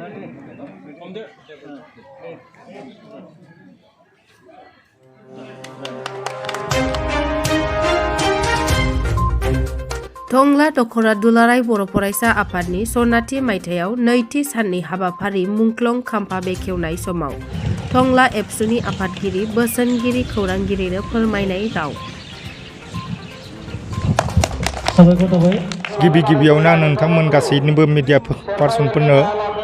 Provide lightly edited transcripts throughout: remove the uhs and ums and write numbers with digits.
टंला दखरा दुलाराय बर' फरायसा आफादनि सनाथि मायथाइयाव नैथि साननि हाबाफारि मुंख्लं खाम्फा बेखेवनाय समाव टंला एबसुनि आफादगिरि बोसोनगिरि खौरांगिरिनो फोरमायनाय राव। गिबियावनो नोंथांमोन गासैनिबो मिडिया पार्सनफोरनो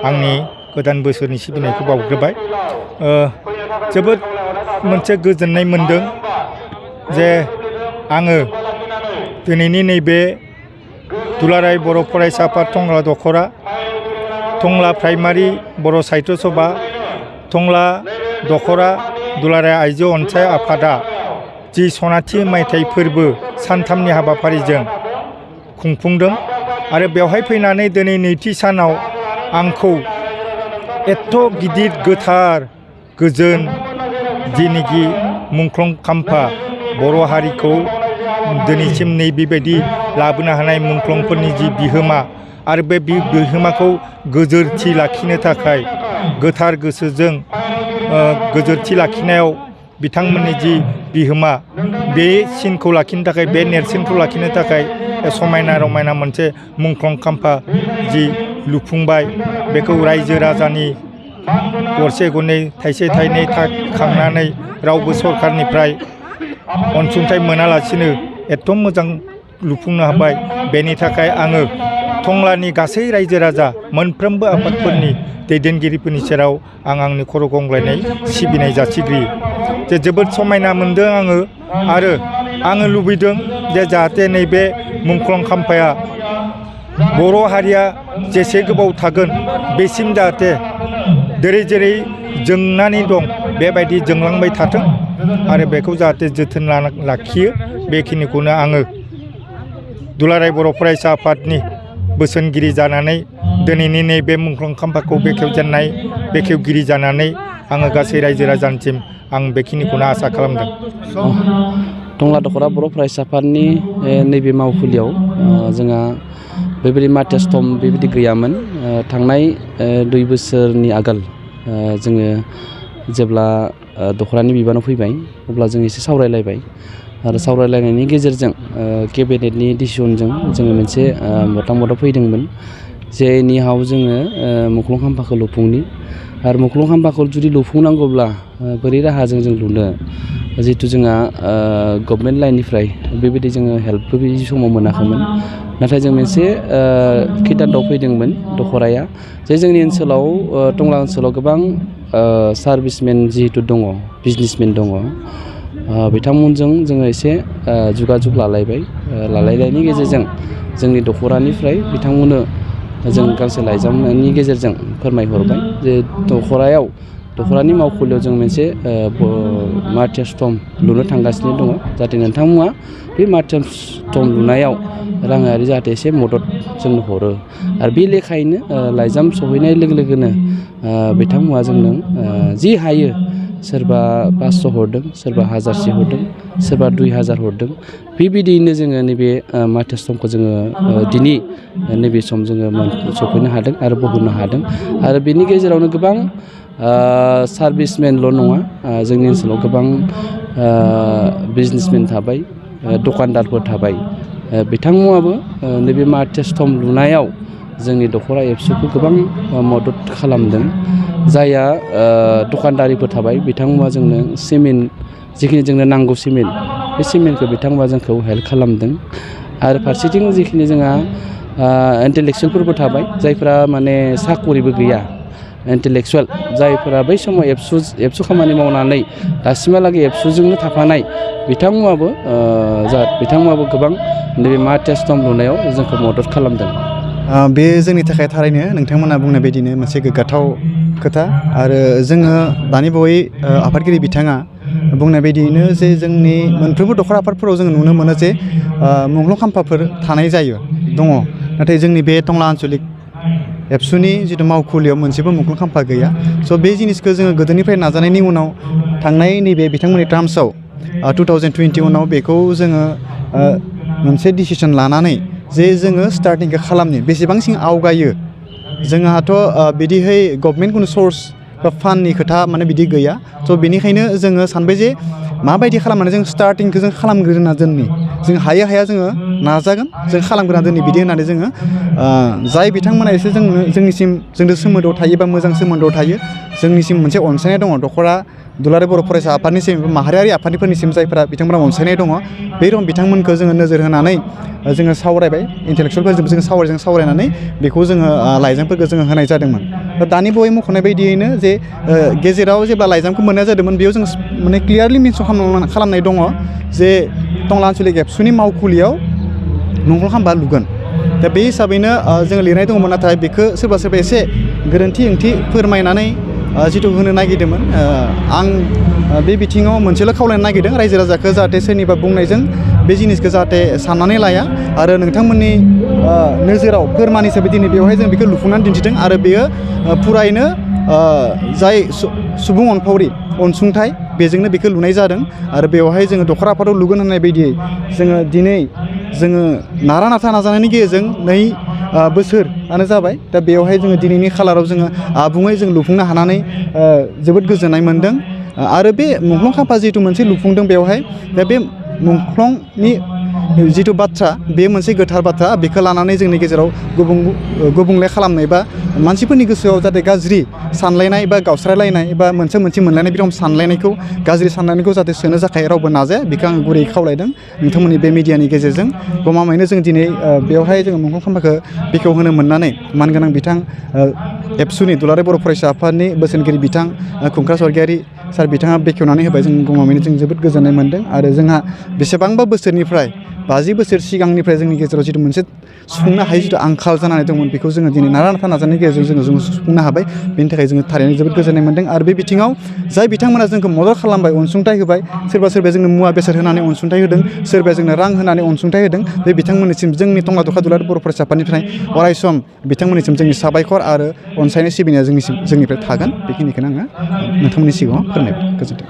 आंनि गोदान बोसोरनि सिबिनायखौ बावग्रोबाय। जोबोद मोनसे गोजोननाय मोनदों जे आङो दिनैनि नैबे दुलाराय बर' फरायसा आफाद टंला दखरा, टंला प्राइमारि बर' साहित्य सभा, टंला दखरा दुलाराय आइजो अनसाय आफादा जि सनाथि मायथाइ फोरबो सानथामनि हाबाफारिजों खुंफुंदों आरो बेवहाय फैनानै दिनै नैथि सानाव आंखौ एथ' गिदिर गोथार गोजोन जेनिखि मुंख्लं खाम्फा बर' हारिखौ दिनैसिम नै बेबायदि लाबोनो हानाय मुंख्लंफोरनि जि बिहोमा आरो बे बिहोमाखौ गोजोरथि लाखिनो थाखाय गोथार गोसोजों गोजोरथि लाखिनायाव बिथांमोननि जि बिहोमा बे सिनखौ लाखिनो थाखाय बे नेरसोनखौ लाखिनो थाखाय समायना रमायना मोनसे मुंख्लं खाम्फा जि लुफुंबाय बेखौ रायजो राजानि गरसे गरनै थाइसे थाइनै खांनानै रावबो सरखारनिफ्राय अनसुंथाइ मोनालासिनो एथ' मोजां लुफुंनो हाबाय। बेनि थाखाय आङो टंलानि गासै रायजो राजा मोनफ्रोमबो आफादफोरनि दैदेनगिरिफोरनि सेराव आं आंनि खर' गंग्लायनाय सिबिनाय जासिग्रोयो। जे जोबोद समायना मोनदों आङो आरो आङो लुबैदों जे जाहाथे नैबे मुंख्लं खाम्फाया बर' हारिया जेसे गोबाव थागोन बेसिम जाहाथे जेरै जोंनानै दं बेबायदि जोंलांबाय थाथों आरो बेखौ जाहाथे जोथोन लाखियो। बेखिनिखौनो आङो दुलाराय बर' फरायसा आफादनि बोसोनगिरि जानानै दिनैनि नैबे मुंख्लं खाम्फाखौ बेखेवगिरि जानानै आङो गासै रायजो राजानिसिम आं बेखिनिखौनो आसा खालामदों। टंला दखरा बर' फरायसा आफादनि नैबे मावखुलियाव जोंहा बेबायदि मार्टियासटम बेबायदि गैयामोन। थांनाय 2 बोसोरनि आगोल जोङो जेब्ला दखरानि बिबानाव फैबाय अब्ला जों एसे सावरायलायबाय आरो सावरायलायनायनि गेजेरजों केबिनेटनि डिसिजनजों जोङो मोनसे मतामताव फैदोंमोन जे निहाव जोङो मुंख्लं खाम्फाखौ लुफुंनि आरो मुंख्लं खाम्फाखौ जुदि लुफुंनांगौब्ला बोरै राहाजों जों लुनो जिहेथु जोंहा गभर्नमेन्ट लाइननिफ्राय बेबायदि जोङो हेल्पबो बे समाव मोनाखैमोन। नाथाय जों मोनसे खिदानदाव फैदोंमोन दखराया जे जोंनि ओनसोलाव टंला ओनसोलाव गोबां सार्भिसमेन जिहेतु दङ, बिजनेसमेन दङ, बिथांमोनजों जोङो एसे जुगाजुग लालायनायनि गेजेरजों जोंनि दखरानिफ्राय बिथांमोननो जों गांसे लाइजामनि गेजेरजों फोरमायहरबाय जे दखरानि मावखुलियाव जों मोनसे मार्टियासटम लुनो थांगासिनो दङ, जाहाथे नोंथांमोना बे मार्टियासटम लुनायाव राङारि जाहाथे एसे मदद जोंनो हरो आरो बे लेखायैनो लाइजाम सहैनाय लोगो लोगोनो बिथांमोना जोंनो जि हायो सोरबा 500 हरदों, सोरबा 1000 हरदों, सोरबा 2000 हरदों। बेबायदियैनो जोङो नैबे मार्टियासटमखौ जोङो दिनै नैबे सम जोङो सफैनो हादों आरो बहननो हादों आरो बेनि गेजेरावनो गोबां सार्भिसमेनल' नङा, जोंनि ओनसोलाव गोबां बिजनेसमेन थाबाय, दखानदारफोर थाबाय। बिथांमोनाबो नैबे मार्टियासटम लुनायाव जोंनि दखरा एबसुखौ गोबां मदद खालामदों। जायहा दखानदारिफोर थाबाय बिथांमोना जोंनो सिमेन्ट जिखिनि जोंनो नांगौ सिमेन्ट बे सिमेन्टखौ बिथांमोना जोंखौ हेल्प खालामदों आरो फारसेथिं जिखिनि जोंहा इन्टेलेक्सुवेलफोरबो थाबाय जायफ्रा माने साकरिबो गैया, इन्टेलेक्सुवेल जायफोरा बै समाव एबसु खामानि मावनानै दासिमहालागै एबसुजोंनो थाफानाय बिथांमोनाबो गोबां नैबे मार्टियासटम लुनायाव जोंखौ मदद खालामदों। बे जोंनि थाखाय थारैनो नोंथांमोना बुंनाय बायदिनो मोनसे गोग्गाथाव खोथा आरो जोङो दानि बावै आफादगिरि बिथाङा बुंनाय बायदियैनो जे जोंनि मोनफ्रोमबो दखरा आफादफोराव जोङो नुनो मोनो जे मुंख्लं खाम्फाफोर थानाय दङ, नाथाय जोंनि बे टंला आन्चलिक एबसुनि जिथु मावखुलियाव मोनसेबो मुंख्लं खाम्फा गैया। स' बे जिनिसखौ जोङो गोदोनिफ्राय नाजानायनि उनाव थांनाय नैबे बिथांमोननि टार्म्सआव 2021आव बेखौ जोङो मोनसे डिसिसन लानानै जे जोङो स्टार्टिंखौ खालामनो बेसेबांसिम आवगायो जोंहाथ' बिदिहाय गभर्नमेन्ट कुनु सर्स बा फान्डनि खोथा माने बिदि गैया थ' बेनिखायनो जोङो सानबाय जे माबायदि खालामनानै जों स्टार्टिंखौ जों खालामग्रोना दोननि जों हायो जोङो नाजागोन जों खालामग्रोना दोननि बिदि होननानै जोङो जाय बिथांमोना एसे जोंनिसिम जोंजों सोमोन्दोआव थायो बा मोजां सोमोन्दोआव थायो जोंनिसिम मोनसे अनसायनाय दङ दखरा दुलाराय बर' फरायसा आफादनिसिम माहारियारि आफादफोरनिसिम जायफोरा बिथांमोना अनसायनाय दङ बे रखम बिथांमोनखौ जोङो नोजोर होनानै जोङो सावरायबाय इन्टेलेक्सुवेलफोरजों जोङो सावरायनानै बेखौ जोङो लाइजामफोरखौ जोङो होनाय जादोंमोन दानि बावै मख'नाय बायदियैनो जे गेजेराव जेब्ला लाइजामखौ मोननाय जादोंमोन बेयाव जों माने क्लियारलि मेनसन खालामनाय दङ जे टंला आन्चलिक एबसुनि मावखुलियाव मुंख्लं खाम्फा लुगोन दा बे हिसाबैनो जोङो लिरनाय दङमोन नाथाय बेखौ सोरबा एसे गोरोन्थि ओंथि फोरमायनानै जिथु होनो नागिरदोंमोन आं बे बिथिङाव मोनसेल' खावलायनो नागिरदों रायजो राजाखौ जाहाथे सोरनिबा बुंनायजों बे जिनिसखौ जाहाथे साननानै लाया आरो नोंथांमोननि नोजोराव फोरमान हिसाबै दिनै बेवहाय जों बेखौ लुफुंनानै दिन्थिदों आरो बेयो फुरायैनो जाय सुबुं अनफावरि अनसुंथाइ बेजोंनो बेखौ लुनाय जादों आरो बेवहाय जोङो दखरा आफादाव लुगोन होननाय बायदियै जोङो दिनै जोङो नारा नाथा नाजानायनि गेजेरजों 2 बोसोरानो जाबाय दा बेवहाय जोङो दिनैनि खालाराव जोङो आबुङै जों लुफुंनो हानानै जोबोद गोजोननाय मोनदों आरो बे मुंख्लं खाम्फा जिहेतु मोनसे लुफुंदों बेवहाय दा बे मुंख्लंनि जिथु बाथ्रा बे मोनसे गोथार बाथ्रा बेखौ लानानै जोंनि गेजेराव गुबुंले खालामनाय बा मानसिफोरनि गोसोआव जाहाथे गाज्रि सानलायनाय बा गावस्रालायनाय बा मोनसे मोनलायनाय बे रखम सानलायनायखौ गाज्रि सानलायनायखौ जाहाथे सोनो थाखाय रावबो नाजाया बेखौ आं गुरै खावलायदों नोंथांमोननि बे मिडियानि गेजेरजों गमामायैनो जों दिनै बेवहाय जोङो मुंख्लं खाम्फाखौ बेखेवहोनो मोननानै मानगोनां बिथां एबसुनि दुलाराय बर' फरायसा आफादनि बोसोनगिरि बिथां खुंख्रा स्वर्गियारि सार बिथाङा बेखेवनानै होबाय जों गमामायैनो जों जोबोद गोजोननाय मोनदों आरो जोंहा बेसेबांबा बोसोरनिफ्राय 50 बोसोर सिगांनिफ्राय जोंनि गेजेराव जिथु मोनसे सुफुंनो हायै जिथु आंखाल जानानै दंमोन बेखौ जोङो दिनै नारा नाथा नाजानायनि गेजेरजों जोङो सुफुंनो हाबाय बेनि थाखाय जोङो थारैनो जोबोद गोजोननाय मोनदों आरो बे बिथिङाव जाय बिथांमोना जोंखौ मदद खालामबाय अनसुंथाइ होबाय सोरबा जोंनो मुवा बेसाद होनानै अनसुंथाइ होदों सोरबाया जोंनो रां होनानै अनसुंथाइ होदों बे बिथांमोननिसिम जोंनि टंला दखरा दुलाराय बर' फरायसा आफादनिफ्राय अरायसम बिथांमोननिसिम जोंनि साबायखर आरो अनसायनाय सिबिनाया जोंनिफ्राय थागोन बेखिनिखौनो आङो नोंथांमोननि सिगाङाव फोरमायबाय गोजोन्थों